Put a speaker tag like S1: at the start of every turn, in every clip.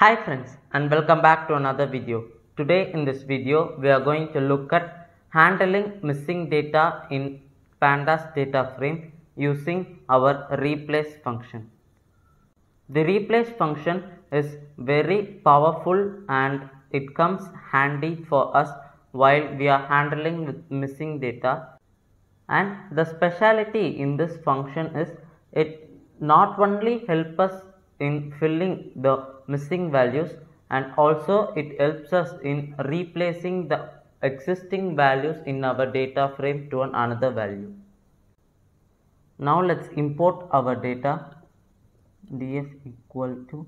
S1: Hi friends and welcome back to another video. Today in this video we are going to look at handling missing data in pandas data frame using our replace function. The replace function is very powerful and it comes handy for us while we are handling with missing data, and the speciality in this function is it not only helps us in filling the missing values, and also it helps us in replacing the existing values in our data frame to another value. Now let's import our data. Df equal to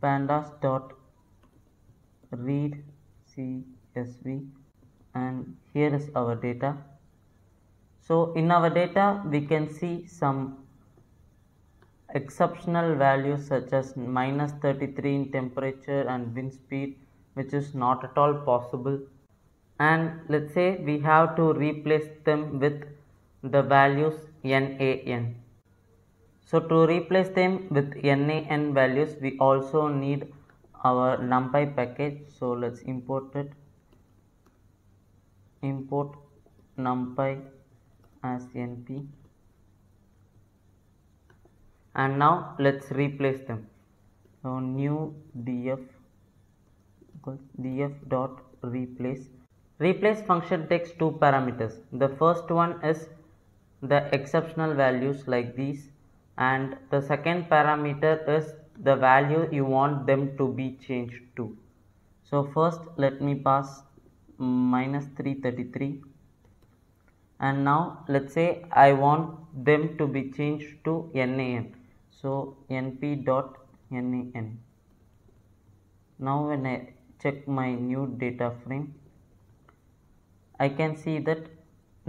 S1: pandas dot read csv, and here is our data. So in our data we can see some exceptional values such as -33 in temperature and wind speed, which is not at all possible, and let's say we have to replace them with the values NaN. So to replace them with NaN values we also need our numpy package. So let's import it. Import numpy as np, and now let's replace them. So new df dot replace. Replace function takes two parameters. The first one is the exceptional values like these, and the second parameter is the value you want them to be changed to. So first let me pass -333, and now let's say I want them to be changed to NaN. So np dot NaN. Now when I check my new data frame, I can see that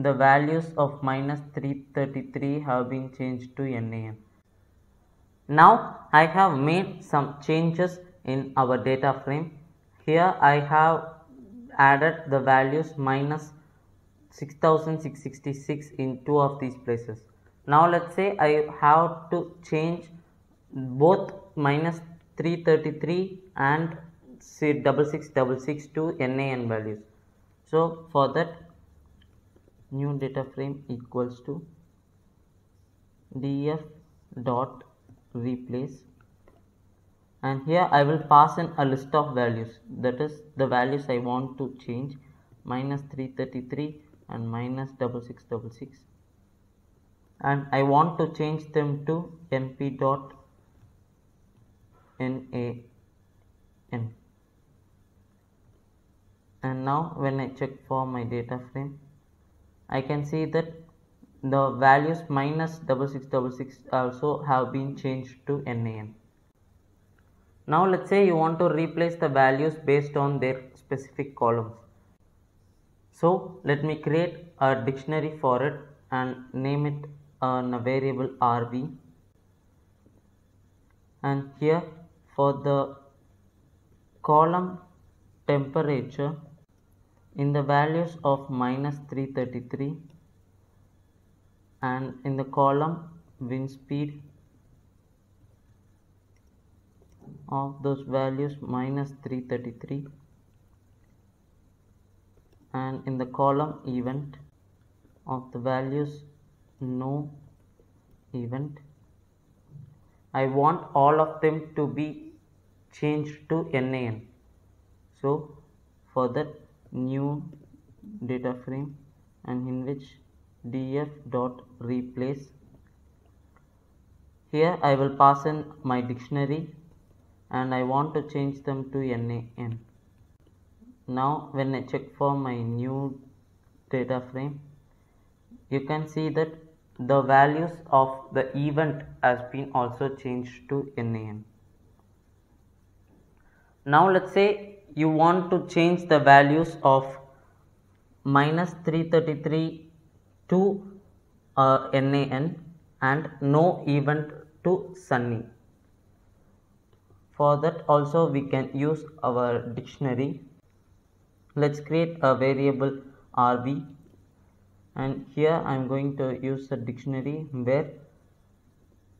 S1: the values of -333 have been changed to NaN. Now I have made some changes in our data frame. Here I have added the values -6666 in two of these places. Now let's say I have to change both -333 and 6666 to NaN values. So for that, new data frame equals to df dot replace, and here I will pass in a list of values, that is the values I want to change, -333 and -6666, and I want to change them to np dot NaN. And now when I check for my data frame, I can see that the values -6666 also have been changed to NaN. Now let's say you want to replace the values based on their specific columns. So let me create a dictionary for it and name it a variable rv, and here for the column temperature, in the values of -333, and in the column wind speed of those values -333, and in the column event of the values no event, I want all of them to be changed to NaN. So for that, new data frame, and in which df dot replace, here I will pass in my dictionary and I want to change them to NaN. Now when I check for my new data frame, you can see that the values of the event has been also changed to NaN. Now let's say you want to change the values of -333 to NaN and no event to sunny. For that also we can use our dictionary. Let's create a variable rv, and here I am going to use a dictionary where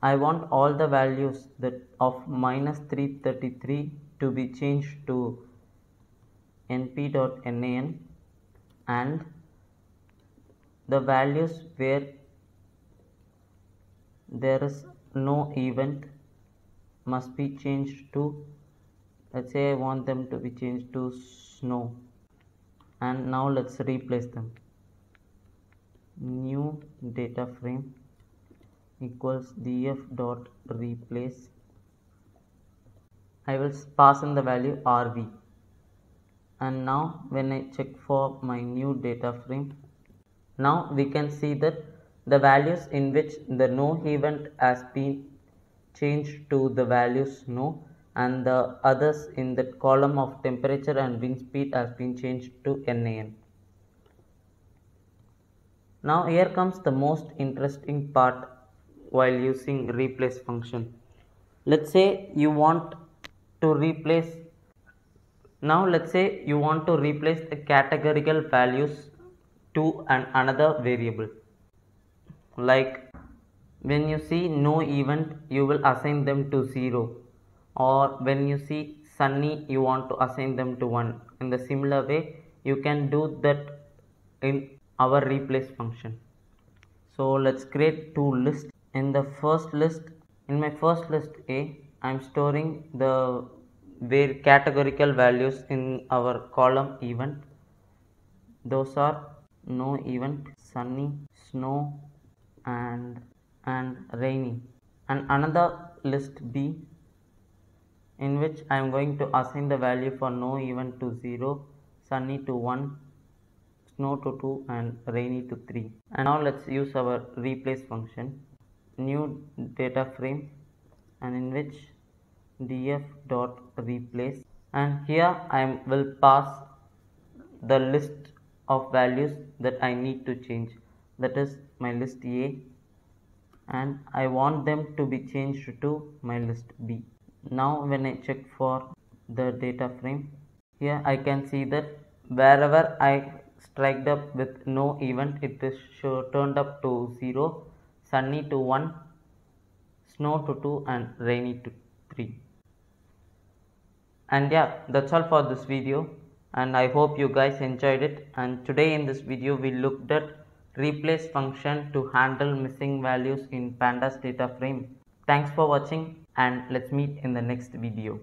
S1: I want all the values that of minus 333 to be changed to np.nan, and the values where there is no event must be changed to, let's say I want them to be changed to snow, and now let's replace them. New data frame equals df dot replace. I will pass in the value rv, and now when I check for my new data frame, now we can see that the values in which the no event has been changed to the values no, and the others in the column of temperature and wind speed has been changed to nan. Now here comes the most interesting part while using replace function. Let's say you want to replace the categorical values to another variable. Like when you see no event, you will assign them to 0, or when you see sunny, you want to assign them to 1. In the similar way, you can do that in our replace function. So let's create two lists. In my first list A, I am storing the categorical values in our column event. Those are no event, sunny, snow, and rainy. And another list B, in which I am going to assign the value for no event to 0, sunny to 1, snow to 2, and rainy to 3. And now let's use our replace function. New data frame, and in which df dot replace, and here I will pass the list of values that I need to change, that is my list A, and I want them to be changed to my list B. Now when I check for the data frame, here I can see that wherever I striked up with no event, it is turned up to 0, sunny to 1, snow to 2, and rainy to 3. And yeah, that's all for this video, and I hope you guys enjoyed it. And today in this video we looked at replace function to handle missing values in pandas data frame. Thanks for watching, and let's meet in the next video.